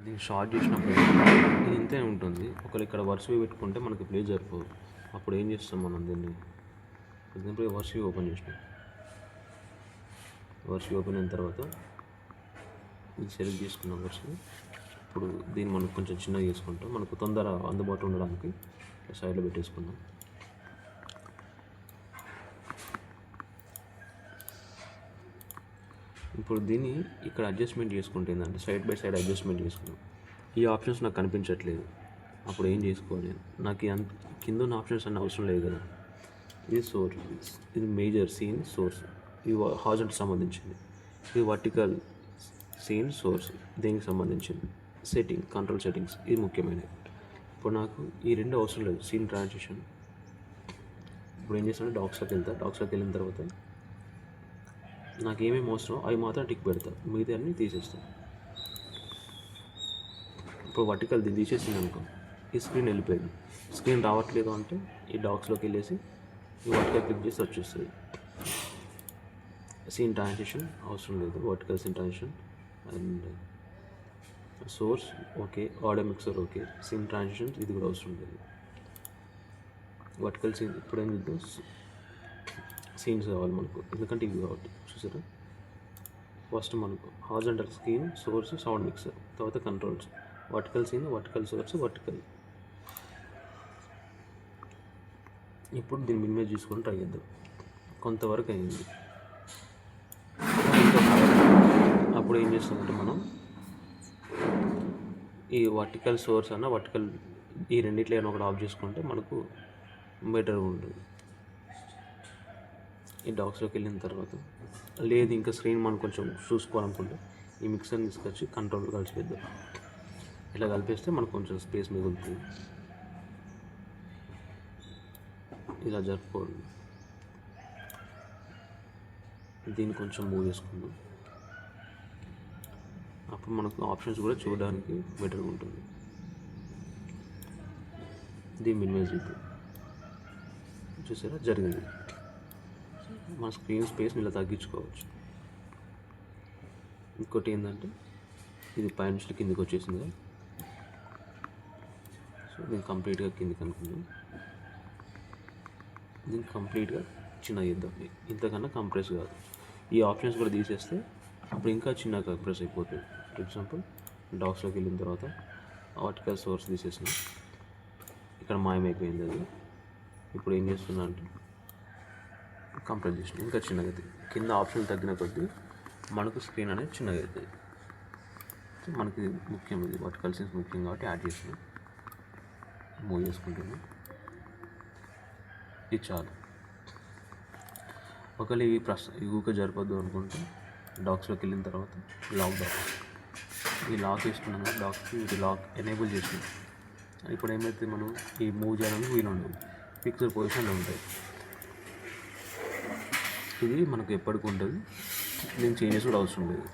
దీన్ని షార్ట్ చేసినప్పుడు ఇది ఇంతే ఉంటుంది. ఒకవేళ ఇక్కడ వర్సివి పెట్టుకుంటే మనకి ప్లేస్ సరిపోదు. అప్పుడు ఏం చేస్తాం మనం దీన్ని ఎగ్జాంపుల్ వర్సివి ఓపెన్ చేసినాం. వర్సివి ఓపెన్ అయిన తర్వాత ఇది సెలెక్ట్ చేసుకున్నాం వర్సివి. ఇప్పుడు దీన్ని మనం కొంచెం చిన్నగా చేసుకుంటాం. మనకు తొందర అందుబాటులో ఉండడానికి సైడ్లో పెట్టేసుకున్నాం. ఇప్పుడు దీన్ని ఇక్కడ అడ్జస్ట్మెంట్ చేసుకుంటే ఏంటంటే సైడ్ బై సైడ్ అడ్జస్ట్మెంట్ చేసుకున్నాం. ఈ ఆప్షన్స్ నాకు కనిపించట్లేదు. అప్పుడు ఏం చేసుకోవాలి? నాకు కింద ఉన్న ఆప్షన్స్ అన్నీ అవసరం లేదు కదా. ఇది సోర్స్, ఇది మేజర్ సీన్ సోర్స్, ఇది హారిజాంటల్ సంబంధించింది. ఇది వర్టికల్ సీన్ సోర్స్ దీనికి సంబంధించింది. సెట్టింగ్ కంట్రోల్ సెట్టింగ్స్ ఇది ముఖ్యమైనది. ఇప్పుడు నాకు ఈ రెండు అవసరం లేదు. సీన్ ట్రాన్సిషన్ ఇప్పుడు ఏం చేస్తానంటే డాక్స్లోకి వెళ్తా. డాక్స్లోకి వెళ్ళిన తర్వాత నాకు ఏమేమి అవసరం అవి మాత్రం టిక్ పెడతా, మిగతా అన్నీ తీసేస్తాను. ఇప్పుడు వర్టికల్ దీన్ని తీసేసింది అనుకో, ఈ స్క్రీన్ వెళ్ళిపోయింది. స్క్రీన్ రావట్లేదు అంటే ఈ డాక్స్లోకి వెళ్ళేసి ఈ వర్టికల్ క్లిక్ చేసి వచ్చేస్తుంది. సీన్ ట్రాన్సిషన్ అవసరం లేదు. Vertical scene transition and source okay, audio mixer okay, scene transitions ఇది కూడా అవసరం లేదు. వర్టికల్ సీన్ ఇప్పుడు ఏం చేద్దాం, సీన్స్ కావాలి మనకు, ఎందుకంటే ఇవి కాబట్టి చూసారా. ఫస్ట్ మనకు horizontal screen source sound mixer, తర్వాత controls, vertical scene vertical source vertical. ఇప్పుడు దీన్ని మినిమైజ్ చేసుకొని ట్రై చేద్దాం. కొంతవరకు అయింది. అప్పుడు ఏం చేస్తామంటే మనం ఈ వర్టికల్ సోర్స్ అన్న వర్టికల్ ఈ రెండిట్లో ఏమైనా ఒకటి ఆఫ్ చేసుకుంటే మనకు బెటర్గా ఉంటుంది. ఈ డాక్స్లోకి వెళ్ళిన తర్వాత లేదు ఇంకా స్క్రీన్ మనం కొంచెం చూసుకోవాలనుకుంటే ఈ మిక్సర్ని తీసుకొచ్చి కంట్రోల్ కలిసిపోద్దాం. ఇలా కలిపేస్తే మనకు కొంచెం స్పేస్ మిగులుతుంది. ఇలా జరుపుకోండి. దీన్ని కొంచెం మూవ్ చేసుకుందాం. అప్పుడు మనకు ఆప్షన్స్ కూడా చూడడానికి బెటర్గా ఉంటుంది. దీన్ని మినిమైజ్ చేద్దాం. చూసారా జరిగింది. మన స్క్రీన్ స్పేస్ని ఇలా తగ్గించుకోవచ్చు. ఇంకోటి ఏంటంటే ఇది పై నుంచి కిందికి వచ్చేసింది కదా, సో దీన్ని కంప్లీట్గా కిందికి అనుకుందాం. దీన్ని కంప్లీట్గా చిన్న చేద్దాం. ఇంతకన్నా కంప్రెస్ కాదు. ఈ ఆప్షన్స్ కూడా తీసేస్తే అప్పుడు ఇంకా చిన్నగా కంప్రెస్ అయిపోతుంది. ఫర్ ఎగ్జాంపుల్ డాక్స్లోకి వెళ్ళిన తర్వాత వర్టికల్ సోర్స్ తీసేసిన ఇక్కడ మాయమైపోయింది అది. ఇప్పుడు ఏం చేస్తున్నా అంటే కంప్రెస్ చేసిన ఇంకా చిన్నగా అవుతుంది. కింద ఆప్షన్ తగ్గిన కొద్దీ మనకు స్క్రీన్ అనేది చిన్నగా అవుతుంది. మనకి ముఖ్యం ఇది వర్టికల్ సీన్స్ ముఖ్యం కాబట్టి యాడ్ చేస్తున్నాం. మూవ్ చేసుకుంటున్నాం. ఇది చాలు. ఒకవేళ ఇవి ఊక జరపద్దు అనుకుంటే డాక్స్లోకి వెళ్ళిన తర్వాత లాక్ ఈ లాక్ వేసుకున్నాం కదా, డాక్స్కి ఇది లాక్ ఎనేబుల్ చేసినాం. ఇప్పుడు ఏమైతే మనం ఈ మూవ్ చేయడానికి వీలు ఉండదు, ఫిక్స్డ్ పొజిషన్లో ఉంటాయి. ఇది మనకు ఎప్పటికి ఉంటుంది. దీన్ని చేంజెస్ కూడా అవసరం లేదు.